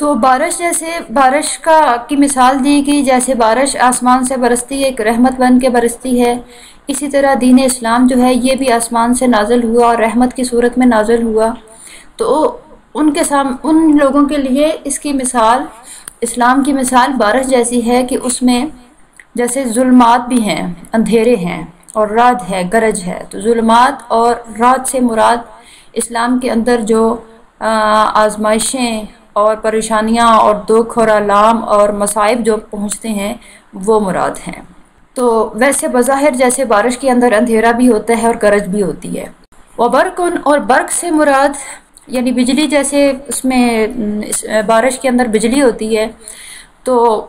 تو بارش کی مثال دی گئی، جیسے بارش آسمان سے برستی ہے، ایک رحمت بن کے برستی ہے، اسی طرح دین اسلام جو ہے یہ بھی آسمان سے نازل ہوا اور رحمت کی صورت میں نازل ہوا۔ تو ان لوگوں کے لیے اس کی مثال، اسلام کی مثال بارش جیسی ہے کہ اس میں جیسے ظلمات بھی ہیں، اندھیرے ہیں، اور رعد ہے، گرج ہے۔ تو ظلمات اور رعد سے مراد اسلام کے اندر جو آزمائشیں اور پریشانیاں اور دکھ اور آلام اور مصائب جو پہنچتے ہیں وہ مراد ہیں۔ تو ویسے بظاہر جیسے بارش کے اندر اندھیرا بھی ہوتا ہے اور گرج بھی ہوتی ہے۔ وبرقن، اور برق سے مراد یعنی بجلی، جیسے اس میں بارش کے اندر بجلی ہوتی ہے، تو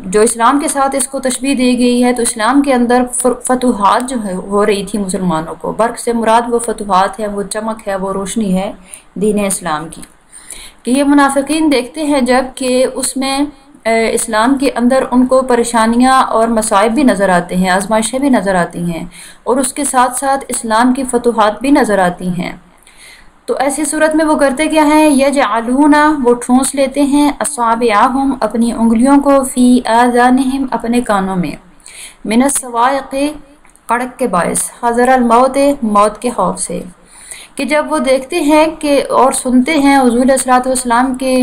جو اسلام کے ساتھ اس کو تشبیہ دی گئی ہے، تو اسلام کے اندر فتوحات جو ہو رہی تھی مسلمانوں کو، برق سے مراد وہ فتوحات ہے، وہ چمک ہے، وہ روشنی ہے دین اسلام کی، کہ یہ منافقین دیکھتے ہیں جب کہ اس میں اسلام کے اندر ان کو پریشانیاں اور مصائب بھی نظر آتے ہیں، آزمائشیں بھی نظر آتی ہیں، اور اس کے ساتھ ساتھ اسلام کی فتوحات بھی نظر آتی ہیں۔ تو ایسی صورت میں وہ کرتے کیا ہیں؟ یجعلون، وہ ٹھونس لیتے ہیں، اصابعہم، اپنی انگلیوں کو، فی آذانہم، اپنے کانوں میں، من الصواعق، کڑک کے باعث، حذر الموت، موت کے خوف سے، کہ جب وہ دیکھتے ہیں کہ اور سنتے ہیں حضور علیہ الصلوۃ والسلام کے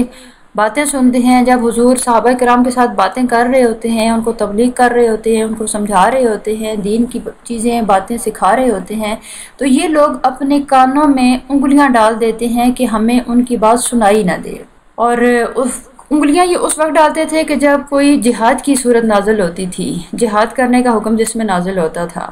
باتیں سنتے ہیں، جب حضور صحابہ کرام کے ساتھ باتیں کر رہے ہوتے ہیں، ان کو تبلیغ کر رہے ہوتے ہیں، ان کو سمجھا رہے ہوتے ہیں، دین کی چیزیں باتیں سکھا رہے ہوتے ہیں، تو یہ لوگ اپنے کانوں میں انگلیاں ڈال دیتے ہیں کہ ہمیں ان کی بات سنائی نہ دے۔ اور انگلیاں یہ اس وقت ڈالتے تھے کہ جب کوئی جہاد کی صورت نازل ہوتی تھی، جہاد کرنے کا حکم جس میں نازل ہوتا تھا،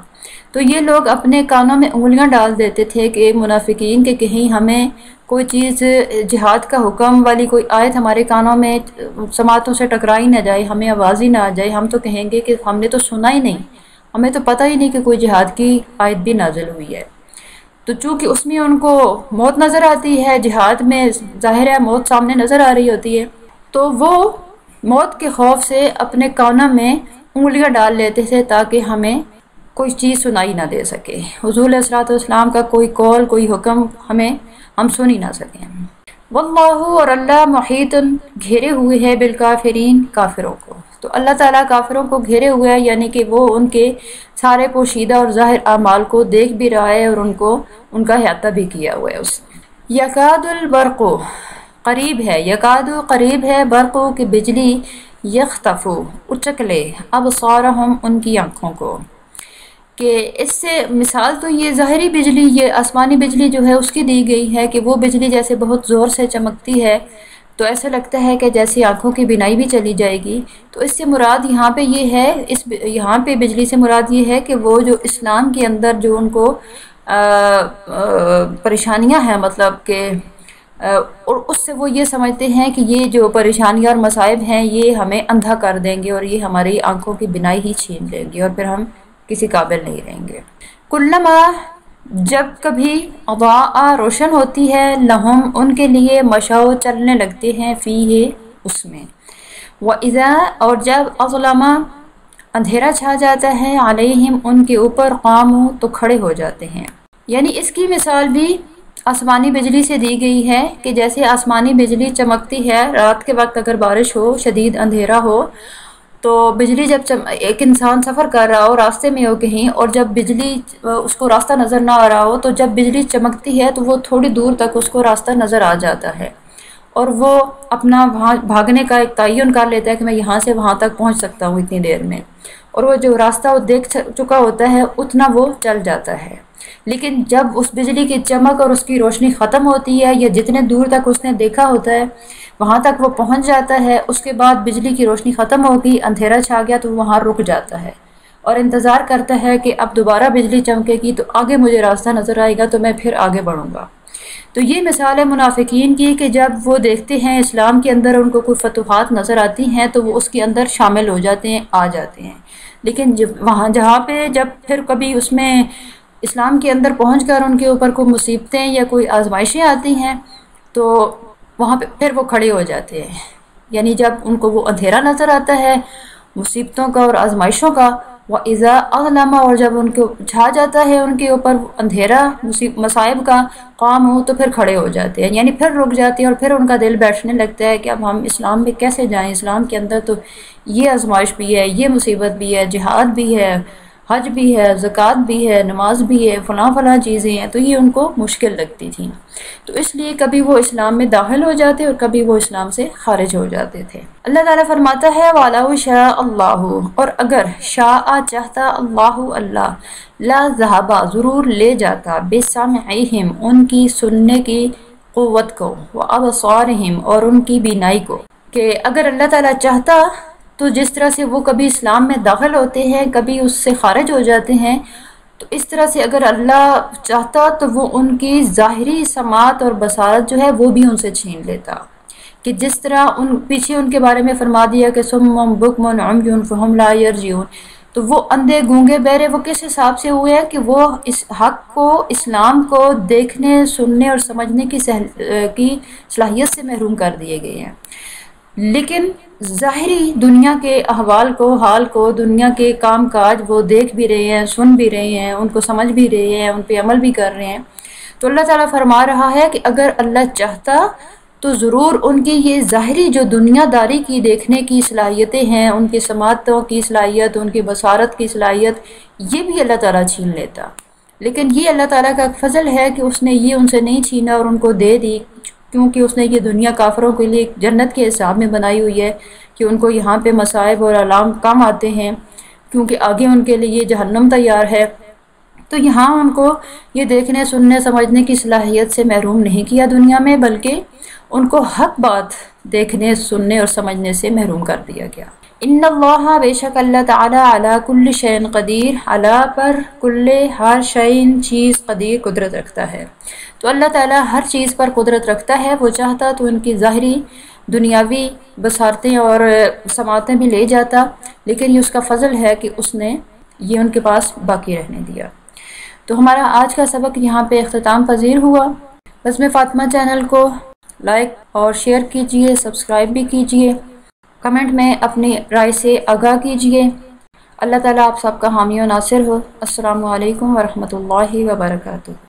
تو یہ لوگ اپنے کانوں میں انگلیاں ڈال دیتے تھے کہ منافقین کہ کہیں ہمیں کوئی چیز جہاد کا حکم والی کوئی آیت ہمارے کانوں میں سماعتوں سے ٹکرائی نہ جائے، ہمیں آواز ہی نہ آ جائے، ہم تو کہیں گے کہ ہم نے تو سنا ہی نہیں، ہمیں تو پتہ ہی نہیں کہ کوئی جہاد کی آیت بھی نازل ہوئی ہے۔ تو چونکہ اس میں ان کو موت نظر آتی ہے، جہاد میں ظاہر ہے موت سامنے نظر آ رہی ہوتی ہے، تو وہ موت کے خوف سے اپنے کانوں میں انگلیاں ڈال لیتے تھے تاکہ ہمیں کوئی چیز سنائی نہ دے سکے، حضور علیہ الصلوۃ والسلام کا کوئی قول، کوئی حکم ہم سن ہی نہ سکیں۔ واللہ، اور اللہ، محیط، گھیرے ہوئے ہے، بالکافرین، کافروں کو۔ تو اللہ تعالیٰ کافروں کو گھیرے ہوئے ہے، یعنی کہ وہ ان کے سارے پوشیدہ اور ظاہر اعمال کو دیکھ بھی رہا ہے اور ان کا احاطہ بھی کیا ہوا ہے اس نے۔ یکاد البرق، قریب ہے، یکاد قریب ہے، برق کی بجلی، یخطف، اچک لے، ابصارہم، ان کی آنکھوں کو، کہ اس سے مثال تو یہ ظاہری بجلی، یہ آسمانی بجلی جو ہے اس کی دی گئی ہے کہ وہ بجلی جیسے بہت زور سے چمکتی ہے تو ایسا لگتا ہے کہ جیسے آنکھوں کی بینائی بھی چلی جائے گی۔ تو اس سے مراد یہاں پہ یہ ہے، یہاں پہ بجلی سے مراد یہ ہے کہ وہ جو اسلام کے اندر جو ان کو پریشانیاں ہیں، مطلب کہ اور اس سے وہ یہ سمجھتے ہیں کہ یہ جو پریشانیاں اور مصائب ہیں یہ ہمیں اندھا کر دیں گے اور یہ ہماری آنکھوں کی بینائی ہی چھین لیں گے اور پھر ہم کسی قابل نہیں رہیں گے۔ کلما، جب کبھی، اضاء، روشن ہوتی ہے، لہم، ان کے لیے، مشاؤ، چلنے لگتے ہیں، فیہ، اس میں، وَإِذَا، اور جب، اظلم، اندھیرا چھا جاتا ہے، علیہم، ان کے اوپر، قاموا، تو کھڑے ہو جاتے ہیں۔ یعنی اس کی مثال بھی آسمانی بجلی سے دی گئی ہے کہ جیسے آسمانی بجلی چمکتی ہے، رات کے وقت اگر بارش ہو، شدید اندھیرا ہو، تو بجلی جب ایک انسان سفر کر رہا ہو، راستے میں ہو کہیں، اور جب بجلی اس کو راستہ نظر نہ آ رہا ہو، تو جب بجلی چمکتی ہے تو وہ تھوڑی دور تک اس کو راستہ نظر آ جاتا ہے اور وہ اپنا وہاں بھاگنے کا ایک تعین کر لیتا ہے کہ میں یہاں سے وہاں تک پہنچ سکتا ہوں اتنی دیر میں، اور وہ جو راستہ وہ دیکھ چکا ہوتا ہے اتنا وہ چل جاتا ہے۔ لیکن جب اس بجلی کی چمک اور اس کی روشنی ختم ہوتی ہے، یا جتنے دور تک اس نے دیکھا ہوتا ہے وہاں تک وہ پہنچ جاتا ہے، اس کے بعد بجلی کی روشنی ختم ہو گئی، اندھیرا چھا گیا، تو وہاں رک جاتا ہے اور انتظار کرتا ہے کہ اب دوبارہ بجلی چمکے گی تو آگے مجھے راستہ نظر آئے گا تو میں پھر آگے بڑھوں گا۔ تو یہ مثال ہے منافقین کی کہ جب وہ دیکھتے ہیں اسلام کے اندر ان کو کوئی فتوحات نظر آتی ہیں تو وہ اس کے اندر شامل ہو جاتے ہیں، آ جاتے ہیں، لیکن جہاں پہ جب پھر کبھی اس میں اسلام کے اندر پہنچ کر ان کے اوپر کوئی مصیبتیں یا کوئی آزمائشیں آتی ہیں تو وہاں پہ پھر وہ کھڑے ہو جاتے ہیں۔ یعنی جب ان کو وہ اندھیرا نظر آتا ہے مصیبتوں کا اور آزمائشوں کا، وَإِذَا أَظْلَمَ اور جب ان کو چھا جاتا ہے ان کے اوپر اندھیرا مصائب کا قاموا تو پھر کھڑے ہو جاتے ہیں، یعنی پھر رک جاتے ہیں اور پھر ان کا دل بیٹھنے لگتا ہے کہ اب ہم اسلام میں کیسے جائیں، اسلام کے اندر تو یہ آزمائش بھی ہے، یہ مصیبت بھی ہے، جہاد بھی ہے، حج بھی ہے، زکوٰۃ بھی ہے، نماز بھی ہے، فلاں فلاں چیزیں ہیں، تو یہ ان کو مشکل لگتی تھیں، تو اس لیے کبھی وہ اسلام میں داخل ہو جاتے اور کبھی وہ اسلام سے خارج ہو جاتے تھے۔ اللہ تعالیٰ فرماتا ہے وَلَوْ شَاءَ اللَّهُ اور اگر شاء چاہتا اللہ اللہ لا ذہبا ضرور لے جاتا بسمعہم ان کی سننے کی قوت کو وابصارہم اور ان کی بینائی کو، کہ اگر اللہ تعالیٰ چاہتا تو جس طرح سے وہ کبھی اسلام میں داخل ہوتے ہیں کبھی اس سے خارج ہو جاتے ہیں، تو اس طرح سے اگر اللہ چاہتا تو وہ ان کی ظاہری سماعت اور بصارت جو ہے وہ بھی ان سے چھین لیتا، کہ جس طرح پیچھے ان کے بارے میں فرما دیا کہ صم بکم عمی فہم لا یرجعون، تو وہ اندھے گونگے بہرے وہ کس حساب سے ہوئے ہیں کہ وہ اس حق کو، اسلام کو دیکھنے سننے اور سمجھنے کی صلاحیت سے محروم کر دیے گئے ہیں، لیکن ظاہری دنیا کے احوال کو، حال کو، دنیا کے کام کاج وہ دیکھ بھی رہے ہیں، سن بھی رہے ہیں، ان کو سمجھ بھی رہے ہیں، ان پہ عمل بھی کر رہے ہیں، تو اللہ تعالیٰ فرما رہا ہے کہ اگر اللہ چاہتا تو ضرور ان کی یہ ظاہری جو دنیا داری کی دیکھنے کی صلاحیتیں ہیں، ان کی سماعتوں کی صلاحیت، ان کی بصارت کی صلاحیت، یہ بھی اللہ تعالیٰ چھین لیتا، لیکن یہ اللہ تعالیٰ کا فضل ہے کہ اس نے یہ ان سے نہیں چھینا اور ان کو دے دی، کیونکہ اس نے یہ دنیا کافروں کے لیے جنت کے حساب میں بنائی ہوئی ہے کہ ان کو یہاں پہ مصائب اور آلام کم آتے ہیں، کیونکہ آگے ان کے لیے جہنم تیار ہے، تو یہاں ان کو یہ دیکھنے سننے سمجھنے کی صلاحیت سے محروم نہیں کیا دنیا میں، بلکہ ان کو حق بات دیکھنے سننے اور سمجھنے سے محروم کر دیا گیا۔ ان اللہ بے شک اللہ تعالی علی کل شیء قدیر، اللہ پر کل ہر شیء چیز قدیر قدرت رکھتا ہے، تو اللہ تعالیٰ ہر چیز پر قدرت رکھتا ہے، وہ چاہتا تو ان کی ظاہری دنیاوی بصارتیں اور سماعتیں بھی لے جاتا، لیکن یہ اس کا فضل ہے کہ اس نے یہ ان کے پاس باقی رہنے دیا۔ تو ہمارا آج کا سبق یہاں پہ اختتام پذیر ہوا۔ بس میں فاطمہ چینل کو لائک اور شیئر کیجئے، سبسکرائب بھی کیجئے، کمنٹ میں اپنی رائے سے آگاہ کیجئے۔ اللہ تعالیٰ آپ سب کا حامی و ناصر ہو۔ السلام علیکم ورحمۃ اللہ وبرکاتہ۔